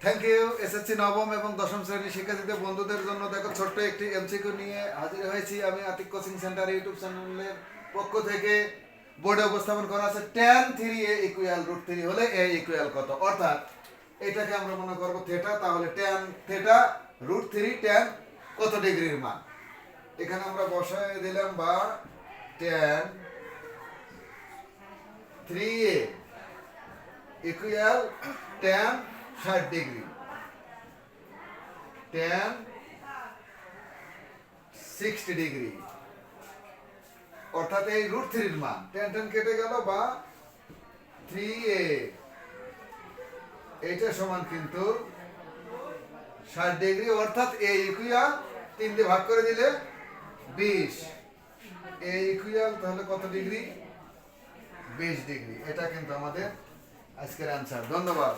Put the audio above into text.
Thank you. SSC নবম এবং দশম শ্রেণীর শিক্ষার্থীদের বন্ধুদের জন্য দেখো ছোট্ট একটি এমসিকিউ নিয়ে হাজির হয়েছি আমি আতিক কোচিং সেন্টার ইউটিউব চ্যানেলের পক্ষ থেকে। বোর্ডে উপস্থাপন করা আছে tan 3a ইকুয়াল √3 হলে a ইকুয়াল কত, অর্থাৎ এটাকে আমরা মনে করব থিটা, তাহলে tan থিটা √3 tan কত ডিগ্রির মান এখানে আমরা বসায় দিলাম, বা tan 3a equal tan 60 degree, tan 60 degree, অর্থাৎ এই √3 এর মান tan tan কেটে গেল, বা 3a এটা সমান কিন্তু 60 ডিগ্রি, অর্থাৎ a ইকুয়াল 3 দিয়ে ভাগ করে দিলে 20, a ইকুয়াল তাহলে কত ডিগ্রি, 20 ডিগ্রি। এটা কিন্তু আমাদের আজকের অ্যান্সার। ধন্যবাদ।